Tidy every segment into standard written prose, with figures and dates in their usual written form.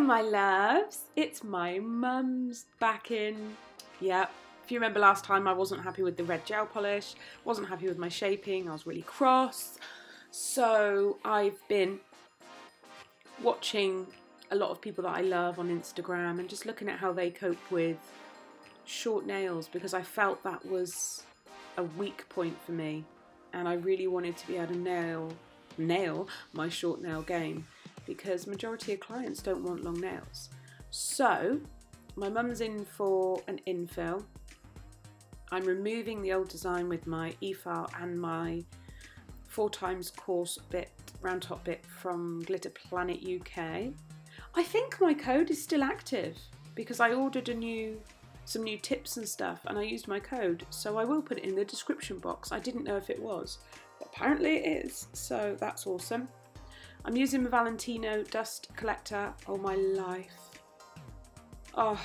my loves, it's my mum's back in. Yeah, if you remember last time I wasn't happy with the red gel polish, wasn't happy with my shaping, I was really cross. So I've been watching a lot of people that I love on Instagram and just looking at how they cope with short nails, because I felt that was a weak point for me and I really wanted to be able to nail my short nail game, because majority of clients don't want long nails. So my mum's in for an infill. I'm removing the old design with my e-file and my 4x coarse bit, round top bit from Glitter Planet UK. I think my code is still active because I ordered some new tips and stuff and I used my code, so I will put it in the description box. I didn't know if it was, but apparently it is, so that's awesome. I'm using the Valentino dust collector. Oh my life. Oh,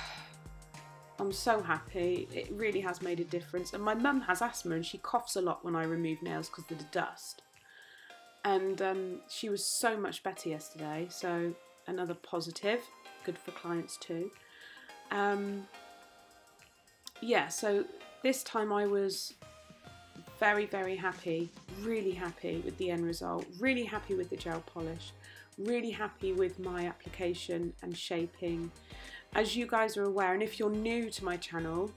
I'm so happy. It really has made a difference. And my mum has asthma and she coughs a lot when I remove nails because of the dust. And she was so much better yesterday, so another positive. Good for clients too. Yeah, so this time I was very, very happy, really happy with the end result, really happy with the gel polish, really happy with my application and shaping. As you guys are aware, and if you're new to my channel,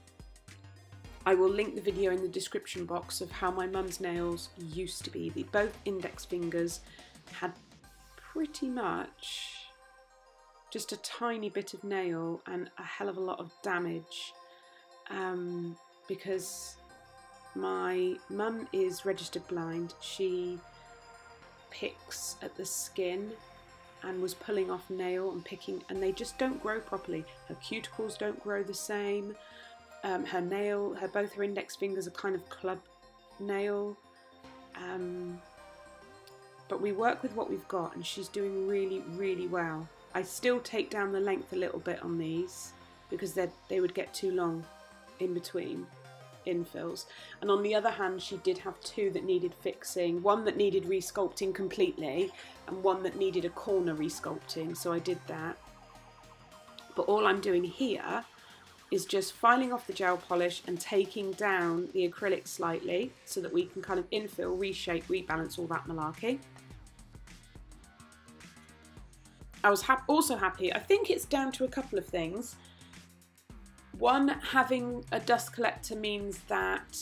I will link the video in the description box of how my mum's nails used to be. Both index fingers had pretty much just a tiny bit of nail and a hell of a lot of damage, because my mum is registered blind. She picks at the skin and was pulling off nail and picking, and they just don't grow properly. Her cuticles don't grow the same. Both her index fingers are kind of club nail. But we work with what we've got and she's doing really, really well. I still take down the length a little bit on these because they would get too long in between infills. And on the other hand, she did have two that needed fixing, one that needed resculpting completely and one that needed a corner resculpting, so I did that. But all I'm doing here is just filing off the gel polish and taking down the acrylic slightly so that we can kind of infill, reshape, rebalance, all that malarkey. I was also happy, I think it's down to a couple of things. One, having a dust collector means that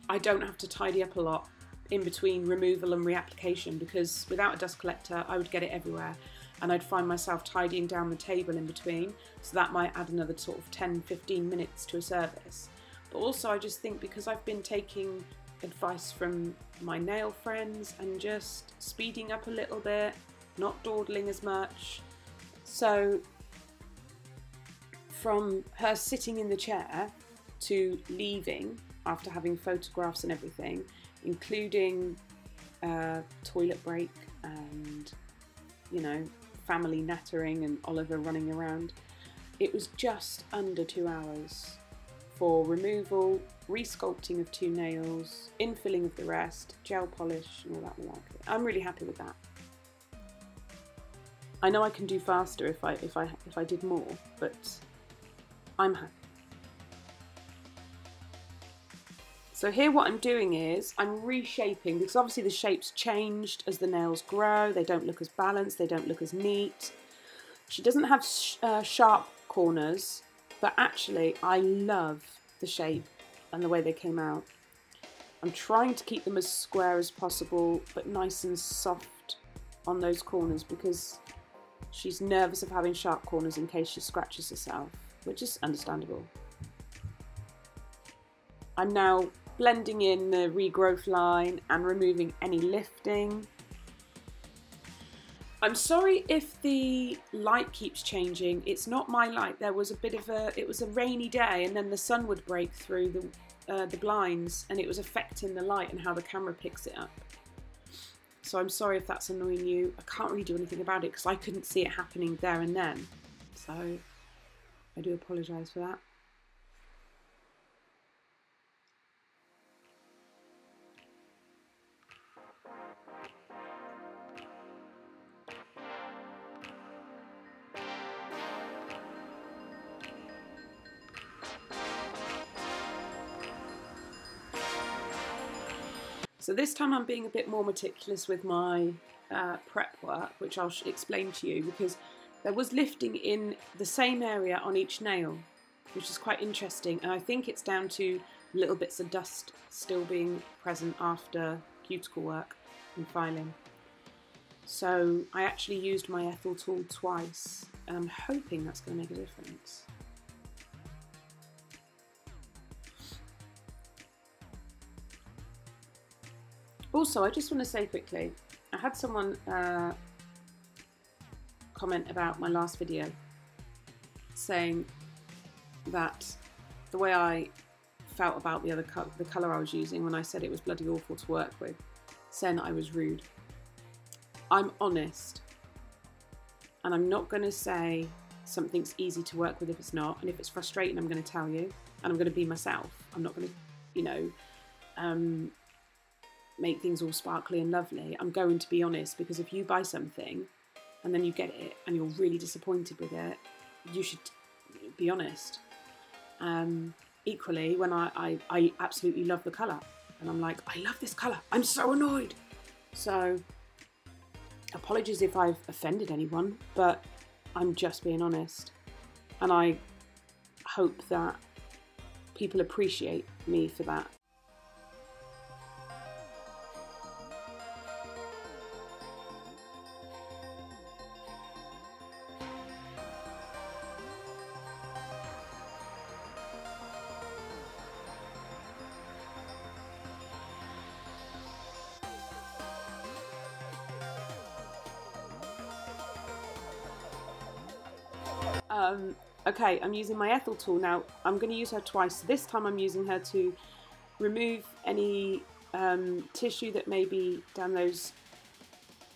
I don't have to tidy up a lot in between removal and reapplication, because without a dust collector I would get it everywhere and I'd find myself tidying down the table in between, so that might add another sort of 10-15 minutes to a service. But also I just think because I've been taking advice from my nail friends and just speeding up a little bit, not dawdling as much. So from her sitting in the chair to leaving after having photographs and everything, including toilet break and, you know, family nattering and Oliver running around, it was just under 2 hours for removal, resculpting of 2 nails, infilling of the rest, gel polish and all that malarkey. I'm really happy with that. I know I can do faster if I did more, but I'm happy. So here what I'm doing is I'm reshaping, because obviously the shape's changed as the nails grow. They don't look as balanced, they don't look as neat. She doesn't have sharp corners, but actually I love the shape and the way they came out. I'm trying to keep them as square as possible, but nice and soft on those corners, because she's nervous of having sharp corners in case she scratches herself, which is understandable. I'm now blending in the regrowth line and removing any lifting. I'm sorry if the light keeps changing. It's not my light. There was it was a rainy day and then the sun would break through the blinds and it was affecting the light and how the camera picks it up. So I'm sorry if that's annoying you. I can't really do anything about it because I couldn't see it happening there and then. So I do apologise for that. So this time I'm being a bit more meticulous with my prep work, which I'll explain to you, because there was lifting in the same area on each nail, which is quite interesting, and I think it's down to little bits of dust still being present after cuticle work and filing. So I actually used my Ethel tool twice, and I'm hoping that's going to make a difference. Also, I just want to say quickly, I had someone comment about my last video saying that the way I felt about the colour I was using when I said it was bloody awful to work with, saying that I was rude. I'm honest, and I'm not going to say something's easy to work with if it's not, and if it's frustrating I'm going to tell you, and I'm going to be myself. I'm not going to, you know, make things all sparkly and lovely. I'm going to be honest, because if you buy something and then you get it and you're really disappointed with it, you should be honest. Equally, when I absolutely love the colour and I'm like, I love this colour, I'm so annoyed. So apologies if I've offended anyone, but I'm just being honest, and I hope that people appreciate me for that. Okay, I'm using my Ethel tool now. I'm going to use her twice. This time I'm using her to remove any tissue that may be down those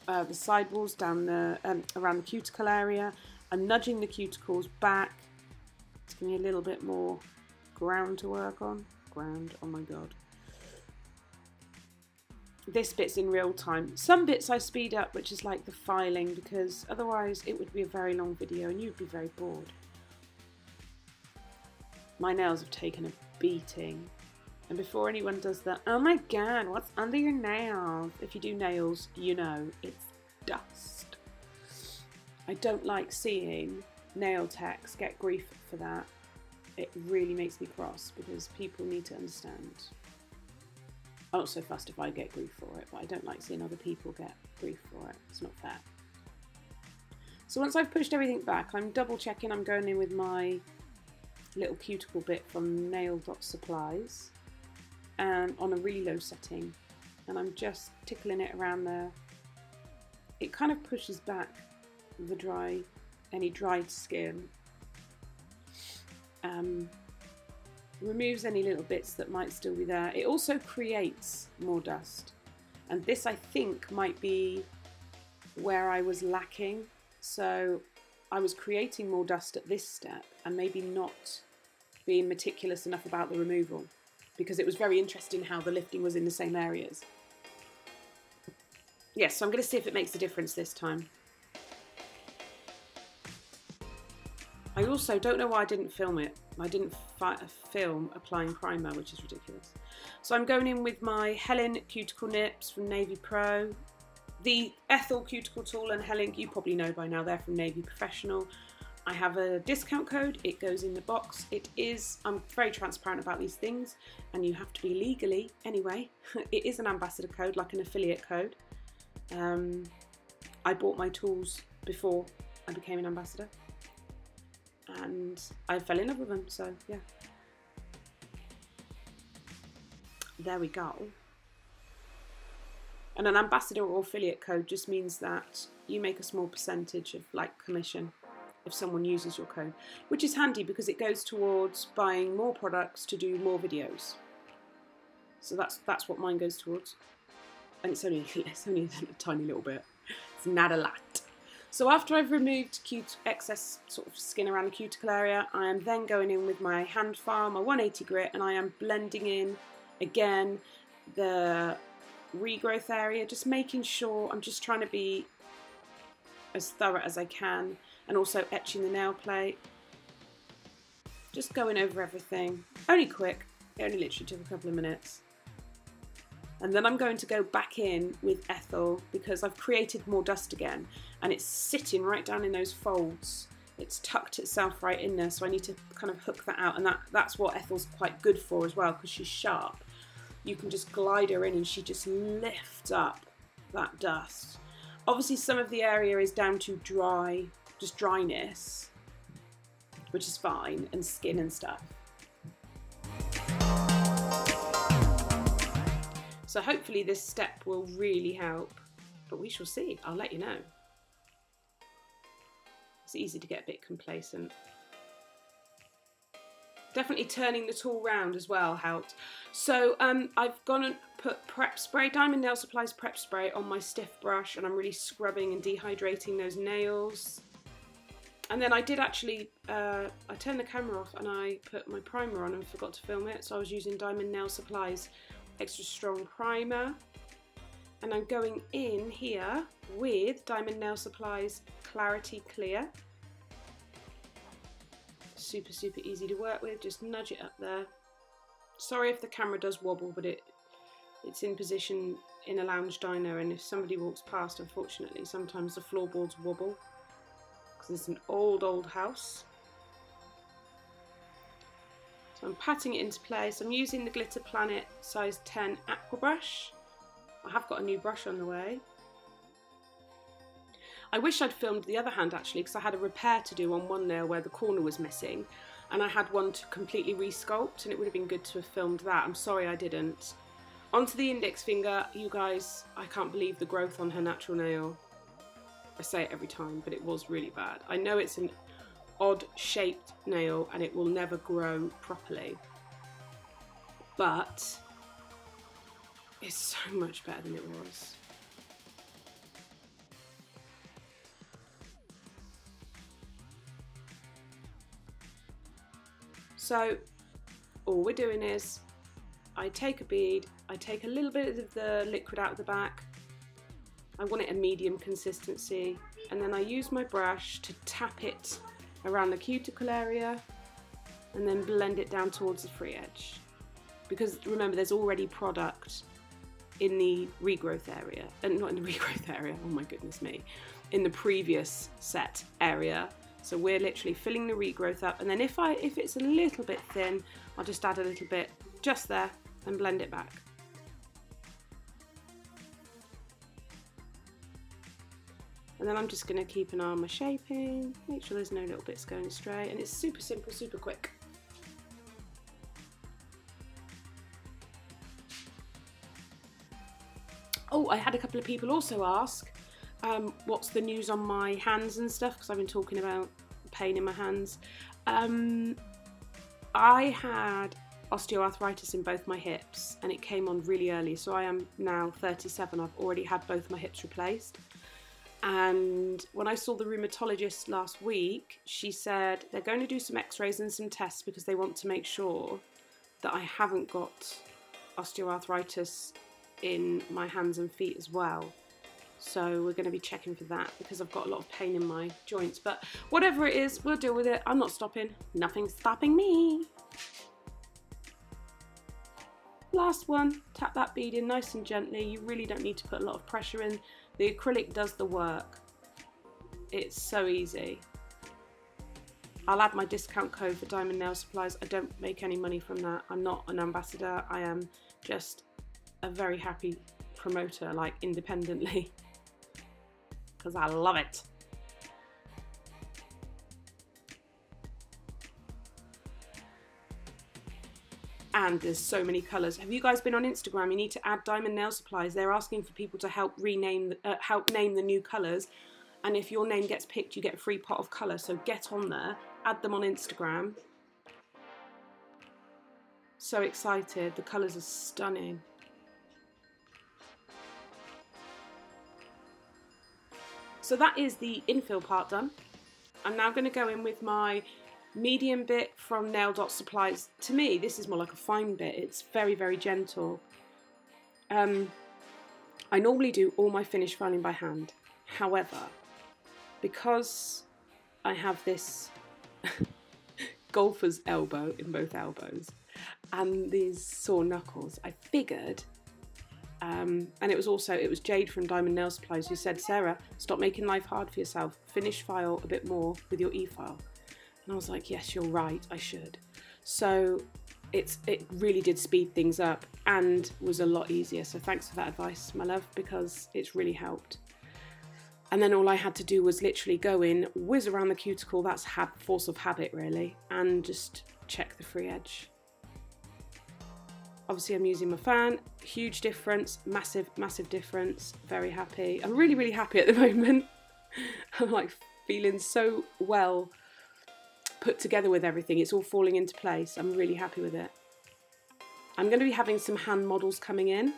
the sidewalls, down the around the cuticle area. I'm nudging the cuticles back to give me a little bit more ground to work on. Ground, oh my god. This bit's in real time. Some bits I speed up, which is like the filing, because otherwise it would be a very long video and you'd be very bored. My nails have taken a beating. And before anyone does that, oh my god, what's under your nails? If you do nails, you know it's dust. I don't like seeing nail techs get grief for that. It really makes me cross, because people need to understand. I'm not so fussed if I get grief for it, but I don't like seeing other people get grief for it. It's not fair. So once I've pushed everything back, I'm double checking. I'm going in with my little cuticle bit from nail.supplies and on a really low setting, and I'm just tickling it around there. It kind of pushes back the any dried skin, removes any little bits that might still be there. It also creates more dust, and this I think might be where I was lacking. So I was creating more dust at this step and maybe not being meticulous enough about the removal, because it was very interesting how the lifting was in the same areas. Yes, so I'm going to see if it makes a difference this time. I also don't know why I didn't film it. I didn't film applying primer, which is ridiculous. So I'm going in with my Helen cuticle nips from Navy Pro. The Ethel cuticle tool and Helen, you probably know by now, they're from Navy Professional. I have a discount code, it goes in the box. It is, I'm very transparent about these things, and you have to be legally, anyway, it is an ambassador code, like an affiliate code. I bought my tools before I became an ambassador, and I fell in love with them, so yeah. There we go. And an ambassador or affiliate code just means that you make a small percentage of like commission if someone uses your code, which is handy because it goes towards buying more products to do more videos. So that's what mine goes towards, and it's only a tiny little bit. It's not a lot. So after I've removed excess sort of skin around the cuticle area, I am then going in with my hand file, my 180 grit, and I am blending in again the regrowth area, just making sure, I'm just trying to be as thorough as I can, and also etching the nail plate, just going over everything. Only quick, it only literally took a couple of minutes. And then I'm going to go back in with Ethel because I've created more dust again and it's sitting right down in those folds. It's tucked itself right in there, so I need to kind of hook that out, and that's what Ethel's quite good for as well, because she's sharp. You can just glide her in and she just lifts up that dust. Obviously some of the area is down to just dryness, which is fine, and skin and stuff. So hopefully this step will really help, but we shall see. I'll let you know. It's easy to get a bit complacent. Definitely turning the tool round as well helped. So I've gone and put prep spray, Diamond Nail Supplies prep spray on my stiff brush, and I'm really scrubbing and dehydrating those nails. And then I did actually, I turned the camera off and I put my primer on and forgot to film it. So I was using Diamond Nail Supplies Extra Strong Primer. And I'm going in here with Diamond Nail Supplies Clarity Clear. Super, super easy to work with. Just nudge it up there. Sorry if the camera does wobble, but it's in position in a lounge diner, and if somebody walks past, unfortunately, sometimes the floorboards wobble because it's an old house. So I'm patting it into place. I'm using the Glitter Planet size 10 aqua brush. I have got a new brush on the way. I wish I'd filmed the other hand actually, because I had a repair to do on one nail where the corner was missing, and I had one to completely resculpt, and it would have been good to have filmed that. I'm sorry I didn't. Onto the index finger, you guys, I can't believe the growth on her natural nail. I say it every time, but it was really bad. I know it's an odd shaped nail and it will never grow properly, but it's so much better than it was. So all we're doing is I take a bead, I take a little bit of the liquid out of the back, I want it a medium consistency, and then I use my brush to tap it around the cuticle area and then blend it down towards the free edge. Because remember, there's already product in the regrowth area, and not in the regrowth area, oh my goodness me, in the previous set area. So we're literally filling the regrowth up, and then if it's a little bit thin, I'll just add a little bit just there and blend it back. And then I'm just going to keep an eye on my shaping, make sure there's no little bits going astray, and it's super simple, super quick. Oh, I had a couple of people also ask what's the news on my hands and stuff, because I've been talking about pain in my hands. I had osteoarthritis in both my hips and it came on really early, so I am now 37. I've already had both my hips replaced, and when I saw the rheumatologist last week, she said they're going to do some x-rays and some tests because they want to make sure that I haven't got osteoarthritis in my hands and feet as well. So we're going to be checking for that because I've got a lot of pain in my joints. But whatever it is, we'll deal with it. I'm not stopping. Nothing's stopping me. Last one. Tap that bead in nice and gently. You really don't need to put a lot of pressure in. The acrylic does the work. It's so easy. I'll add my discount code for Diamond Nail Supplies. I don't make any money from that. I'm not an ambassador. I am just a very happy promoter, like independently, because I love it. And there's so many colours. Have you guys been on Instagram? You need to add Diamond Nail Supplies. They're asking for people to help name the new colours, and if your name gets picked, you get a free pot of colour. So get on there, add them on Instagram. So excited. The colours are stunning. So that is the infill part done. I'm now going to go in with my medium bit from Nail Dot Supplies. To me, this is more like a fine bit. It's very, very gentle. I normally do all my finish filing by hand. However, because I have this golfer's elbow in both elbows and these sore knuckles, I figured And it was Jade from Diamond Nail Supplies who said, Sarah, stop making life hard for yourself. Finish file a bit more with your e-file. And I was like, yes, you're right, I should. So it really did speed things up and was a lot easier. So thanks for that advice, my love, because it's really helped. And then all I had to do was literally go in, whiz around the cuticle, that's force of habit really, and just check the free edge. Obviously I'm using my fan, huge difference, massive, massive difference, very happy. I'm really, really happy at the moment. I'm like feeling so well put together with everything. It's all falling into place. I'm really happy with it. I'm going to be having some hand models coming in.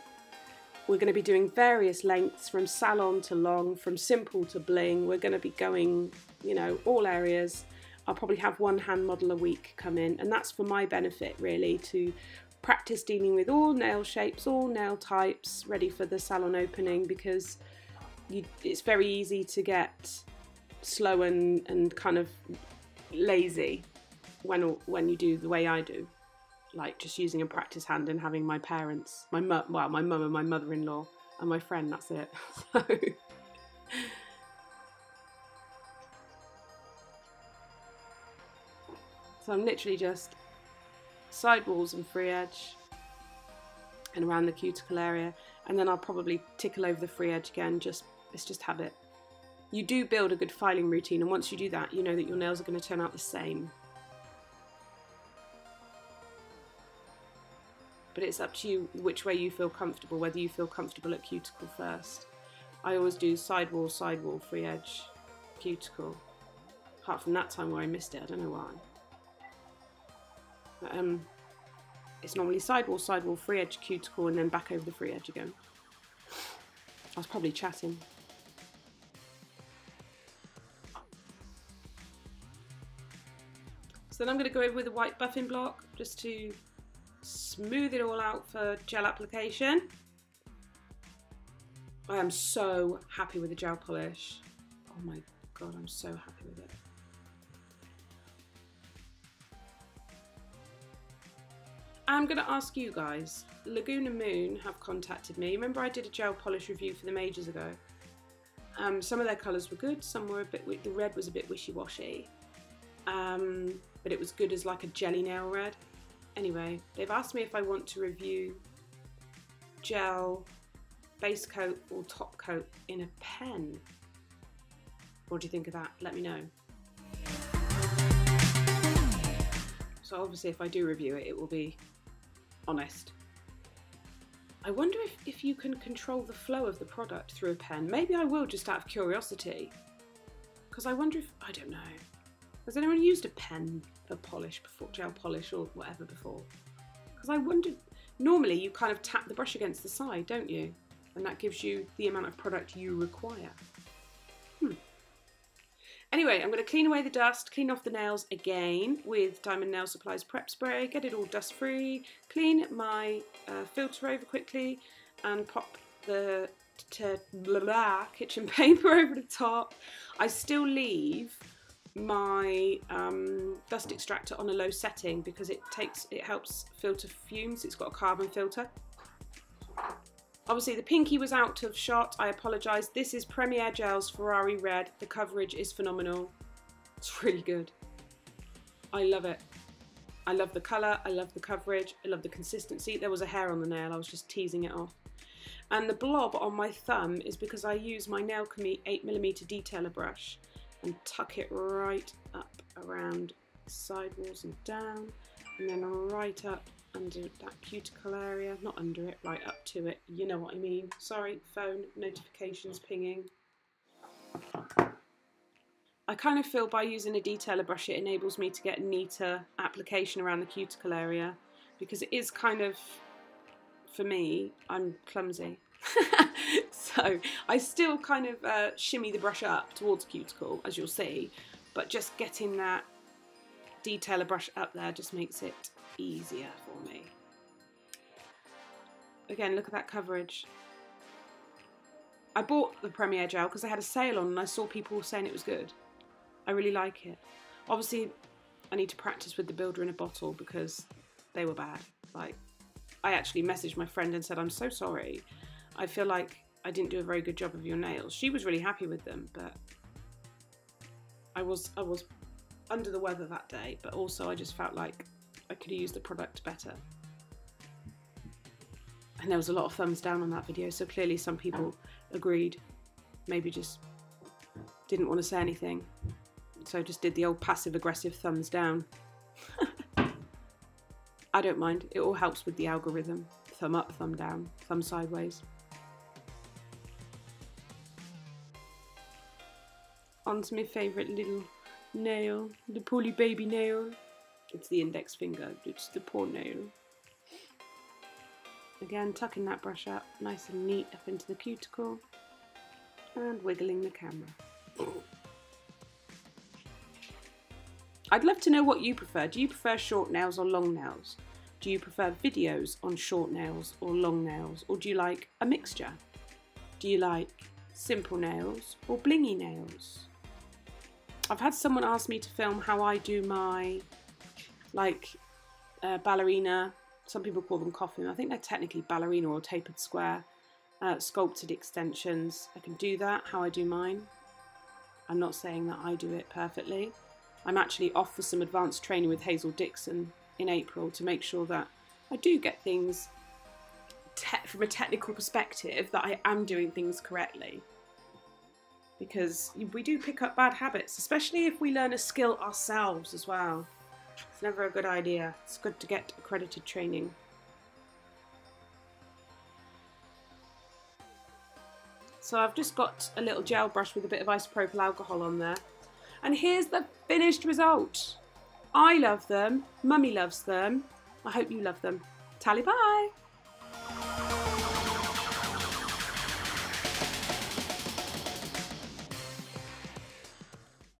We're going to be doing various lengths from salon to long, from simple to bling. We're going to be going, you know, all areas. I'll probably have one hand model a week come in, and that's for my benefit really, to practice dealing with all nail shapes, all nail types, ready for the salon opening, because it's very easy to get slow and kind of lazy when you do the way I do, like just using a practice hand and having my parents, my mum and my mother-in-law and my friend, that's it. So I'm literally just sidewalls and free edge and around the cuticle area, and then I'll probably tickle over the free edge again. It's just habit. You do build a good filing routine, and once you do that, you know that your nails are going to turn out the same. But it's up to you which way you feel comfortable, whether you feel comfortable at cuticle first. I always do sidewall, free edge, cuticle. Apart from that time where I missed it, I don't know why. But, it's normally sidewall, free edge, cuticle, and then back over the free edge again. I was probably chatting. So then I'm going to go over with a white buffing block just to smooth it all out for gel application. I am so happy with the gel polish. Oh my god, I'm so happy with it. I'm going to ask you guys, Laguna Moon have contacted me. Remember I did a gel polish review for them ages ago. Some of their colours were good, some were a bit, the red was a bit wishy-washy. But it was good as like a jelly nail red. Anyway, they've asked me if I want to review gel, base coat or top coat in a pen. What do you think of that? Let me know. So obviously if I do review it, it will be honest. I wonder if you can control the flow of the product through a pen. Maybe I will, just out of curiosity. Because I wonder if, I don't know. Has anyone used a pen for polish before, gel polish or whatever before? Because I wondered, normally you kind of tap the brush against the side, don't you? And that gives you the amount of product you require. Anyway, I'm going to clean away the dust, clean off the nails again with Diamond Nail Supplies Prep Spray, get it all dust free, clean my filter over quickly and pop the kitchen paper over the top. I still leave my dust extractor on a low setting because it helps filter fumes. It's got a carbon filter. Obviously the pinky was out of shot, I apologise. This is Premier Gel's Ferrari Red. The coverage is phenomenal. It's really good. I love it. I love the colour, I love the coverage, I love the consistency. There was a hair on the nail, I was just teasing it off. And the blob on my thumb is because I use my Nail Chemie 8mm detailer brush and tuck it right up around the sidewalls and down, and then right up under that cuticle area, not under it, right up to it, you know what I mean. Sorry, phone notifications pinging. I kind of feel by using a detailer brush it enables me to get neater application around the cuticle area, because it is kind of, for me, I'm clumsy. So I still kind of shimmy the brush up towards cuticle, as you'll see, but just getting that detailer brush up there just makes it easier for me. Again, look at that coverage. I bought the Premier Gel because they had a sale on and I saw people saying it was good. I really like it. Obviously, I need to practice with the builder in a bottle because they were bad. Like, I actually messaged my friend and said, I'm so sorry. I feel like I didn't do a very good job of your nails. She was really happy with them, but I was under the weather that day, but also I just felt like I could have used the product better. And there was a lot of thumbs down on that video, so clearly some people agreed, maybe just didn't want to say anything, so just did the old passive-aggressive thumbs down. I don't mind, it all helps with the algorithm. Thumb up, thumb down, thumb sideways. On to my favourite little nail, the poorly baby nail. It's the index finger, it's the poor nail. Again, tucking that brush up, nice and neat up into the cuticle, and wiggling the camera. I'd love to know what you prefer. Do you prefer short nails or long nails? Do you prefer videos on short nails or long nails? Or do you like a mixture? Do you like simple nails or blingy nails? I've had someone ask me to film how I do my ballerina, some people call them coffin, I think they're technically ballerina or tapered square, sculpted extensions. I can do that, how I do mine. I'm not saying that I do it perfectly. I'm actually off for some advanced training with Hazel Dixon in April to make sure that I do get things from a technical perspective, that I am doing things correctly. Because we do pick up bad habits, especially if we learn a skill ourselves as well. It's never a good idea. It's good to get accredited training. So I've just got a little gel brush with a bit of isopropyl alcohol on there. And here's the finished result. I love them. Mummy loves them. I hope you love them. Tally bye.